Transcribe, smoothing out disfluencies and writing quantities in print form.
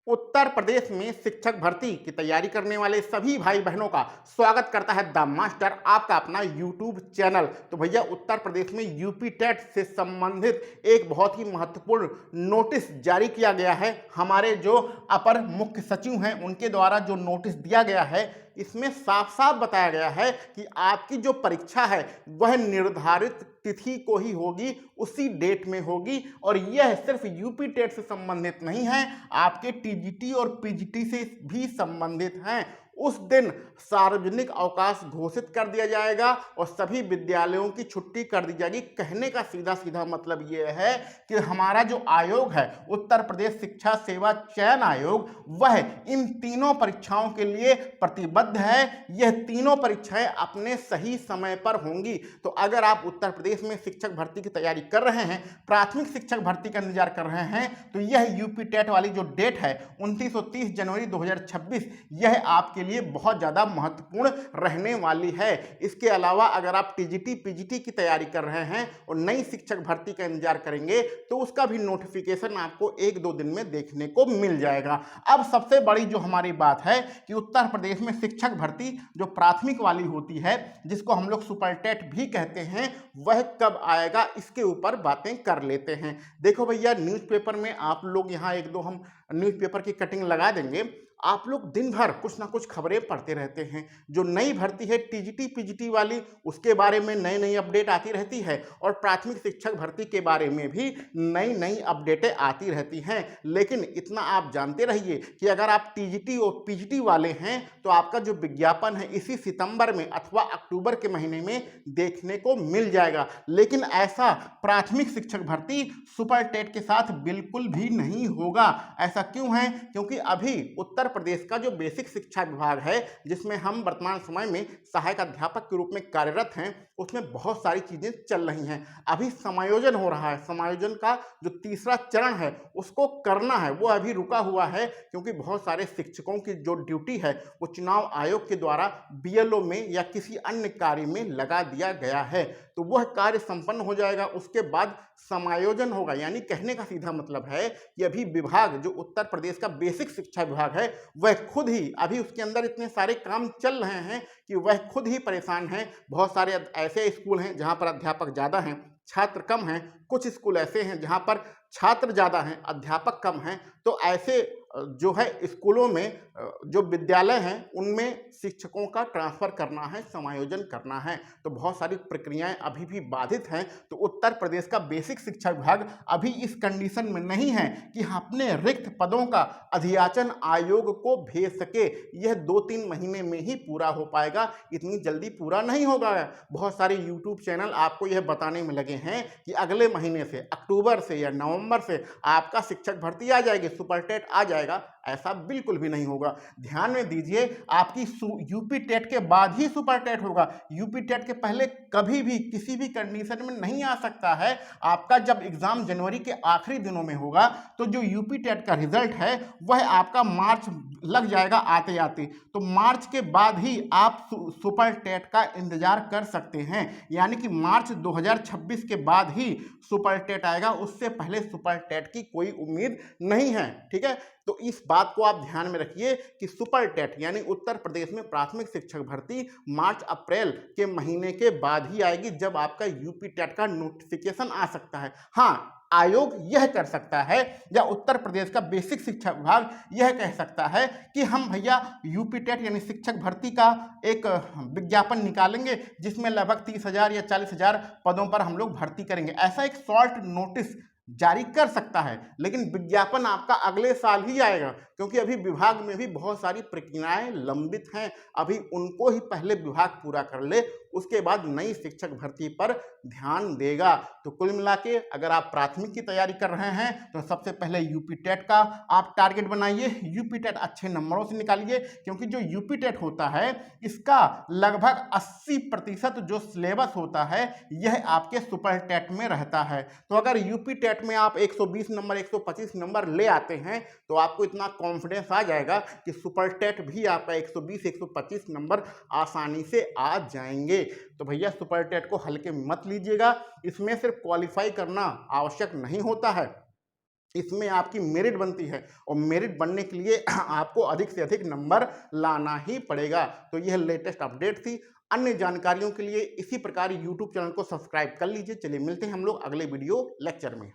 उत्तर प्रदेश में शिक्षक भर्ती की तैयारी करने वाले सभी भाई बहनों का स्वागत करता है द मास्टर, आपका अपना यूट्यूब चैनल। तो भैया उत्तर प्रदेश में यूपी टेट से संबंधित एक बहुत ही महत्वपूर्ण नोटिस जारी किया गया है। हमारे जो अपर मुख्य सचिव हैं उनके द्वारा जो नोटिस दिया गया है, इसमें साफ साफ बताया गया है कि आपकी जो परीक्षा है वह निर्धारित तिथि को ही होगी, उसी डेट में होगी। और यह सिर्फ यूपी टेट से संबंधित नहीं है, आपके टीजीटी और पीजीटी से भी संबंधित हैं। उस दिन सार्वजनिक अवकाश घोषित कर दिया जाएगा और सभी विद्यालयों की छुट्टी कर दी जाएगी। कहने का सीधा सीधा मतलब यह है कि हमारा जो आयोग है, उत्तर प्रदेश शिक्षा सेवा चयन आयोग, वह इन तीनों परीक्षाओं के लिए प्रतिबद्ध है। यह तीनों परीक्षाएं अपने सही समय पर होंगी। तो अगर आप उत्तर प्रदेश में शिक्षक भर्ती की तैयारी कर रहे हैं, प्राथमिक शिक्षक भर्ती का इंतजार कर रहे हैं, तो यह यूपी टेट वाली जो डेट है 29 और 30 जनवरी 2026, यह आपके लिए बहुत ज्यादा महत्वपूर्ण रहने वाली है। इसके अलावा अगर आप टीजीटी पीजीटी की तैयारी कर रहे हैं और नई शिक्षक भर्ती का इंतजार करेंगे तो उसका भी नोटिफिकेशन आपको 1-2 दिन में देखने को मिल जाएगा। अब सबसे बड़ी जो हमारी बात है कि उत्तर प्रदेश में शिक्षक भर्ती जो प्राथमिक वाली होती है, जिसको हम लोग सुपर टेट भी कहते हैं, वह कब आएगा, इसके ऊपर बातें कर लेते हैं। देखो भैया, न्यूज़पेपर में आप लोग यहाँ 1-2 हम न्यूज़पेपर की कटिंग लगा देंगे। आप लोग दिन भर कुछ ना कुछ खबरें पढ़ते रहते हैं। जो नई भर्ती है टीजीटी पीजीटी वाली, उसके बारे में नई नई अपडेट आती रहती है और प्राथमिक शिक्षक भर्ती के बारे में भी नई नई अपडेटें आती रहती हैं। लेकिन इतना आप जानते रहिए कि अगर आप टीजीटी और पीजीटी वाले हैं तो आपका जो विज्ञापन है इसी सितंबर में अथवा अक्टूबर के महीने में देखने को मिल जाएगा। लेकिन ऐसा प्राथमिक शिक्षक भर्ती सुपर टेट के साथ बिल्कुल भी नहीं होगा। ऐसा क्यों है? क्योंकि अभी उत्तर प्रदेश का जो बेसिक शिक्षा विभाग है, जिसमें हम वर्तमान समय में सहायक अध्यापक के रूप में कार्यरत हैं, उसमें बहुत सारी चीजें चल रही हैं। अभी समायोजन हो रहा है। समायोजन का जो तीसरा चरण है उसको करना है, वो अभी रुका हुआ है क्योंकि बहुत सारे शिक्षकों की जो ड्यूटी है वो चुनाव आयोग के द्वारा बीएलओ में या किसी अन्य कार्य में लगा दिया गया है। तो वह कार्य संपन्न हो जाएगा, उसके बाद समायोजन होगा। यानी कहने का सीधा मतलब है कि अभी विभाग जो उत्तर प्रदेश का बेसिक शिक्षा विभाग है, वह खुद ही अभी उसके अंदर इतने सारे काम चल रहे हैं कि वह खुद ही परेशान है। बहुत सारे ऐसे स्कूल हैं जहां पर अध्यापक ज़्यादा हैं, छात्र कम हैं। कुछ स्कूल ऐसे हैं जहां पर छात्र ज़्यादा हैं, अध्यापक कम हैं। तो ऐसे जो है स्कूलों में जो विद्यालय हैं उनमें शिक्षकों का ट्रांसफ़र करना है, समायोजन करना है। तो बहुत सारी प्रक्रियाएं अभी भी बाधित हैं। तो उत्तर प्रदेश का बेसिक शिक्षा विभाग अभी इस कंडीशन में नहीं है कि अपने रिक्त पदों का अधियाचन आयोग को भेज सके। यह 2-3 महीने में ही पूरा हो पाएगा, इतनी जल्दी पूरा नहीं होगा। बहुत सारे यूट्यूब चैनल आपको यह बताने में लगे हैं कि अगले महीने से, अक्टूबर से या नवंबर से आपका शिक्षक भर्ती आ जाएगी, सुपर टेट आ जाएगा। ऐसा बिल्कुल भी नहीं होगा। ध्यान में दीजिए, आपकी यूपी टेट के बाद ही सुपर टेट होगा। यूपी टेट के पहले कभी भी किसी भी कंडीशन में नहीं आ सकता है। आपका जब एग्जाम जनवरी के आखिरी दिनों में होगा तो जो यूपी टेट का रिजल्ट है वह आपका मार्च लग जाएगा आते आते। तो मार्च के बाद ही आप सुपर टेट का इंतजार कर सकते हैं। यानी कि मार्च 2026 के बाद ही सुपर टेट आएगा, उससे पहले सुपर टेट की कोई उम्मीद नहीं है। ठीक है, तो इस बात को आप ध्यान में रखिए कि सुपर टेट यानी उत्तर प्रदेश में प्राथमिक शिक्षक भर्ती मार्च अप्रैल के महीने के बाद ही आएगी, जब आपका यूपी टेट का नोटिफिकेशन आ सकता है। हाँ, आयोग यह कर सकता है या उत्तर प्रदेश का बेसिक शिक्षा विभाग यह कह सकता है कि हम भैया यूपी टेट यानी शिक्षक भर्ती का एक विज्ञापन निकालेंगे जिसमें लगभग 30,000 या 40,000 पदों पर हम लोग भर्ती करेंगे। ऐसा एक शॉर्ट नोटिस जारी कर सकता है, लेकिन विज्ञापन आपका अगले साल ही आएगा, क्योंकि अभी विभाग में भी बहुत सारी प्रक्रियाएं लंबित हैं। अभी उनको ही पहले विभाग पूरा कर ले, उसके बाद नई शिक्षक भर्ती पर ध्यान देगा। तो कुल मिला के अगर आप प्राथमिक की तैयारी कर रहे हैं तो सबसे पहले यूपी टेट का आप टारगेट बनाइए। यूपी टेट अच्छे नंबरों से निकालिए, क्योंकि जो यूपी टेट होता है इसका लगभग 80% जो सिलेबस होता है यह आपके सुपर टेट में रहता है। तो अगर यूपी टेट में आप 120 नंबर 125 नंबर ले आते हैं तो आपको इतना कॉन्फिडेंस आ जाएगा कि सुपर टेट भी आपका 120 125 नंबर आसानी से आ जाएंगे। तो भैया सुपर टेट को हल्के में मत लीजिएगा, इसमें सिर्फ क्वालिफाई करना आवश्यक नहीं होता है, इसमें आपकी मेरिट बनती है और मेरिट बनने के लिए आपको अधिक से अधिक नंबर लाना ही पड़ेगा। तो यह लेटेस्ट अपडेट थी। अन्य जानकारियों के लिए इसी प्रकार यूट्यूब चैनल को सब्सक्राइब कर लीजिए। चलिए मिलते हैं हम लोग अगले वीडियो लेक्चर में।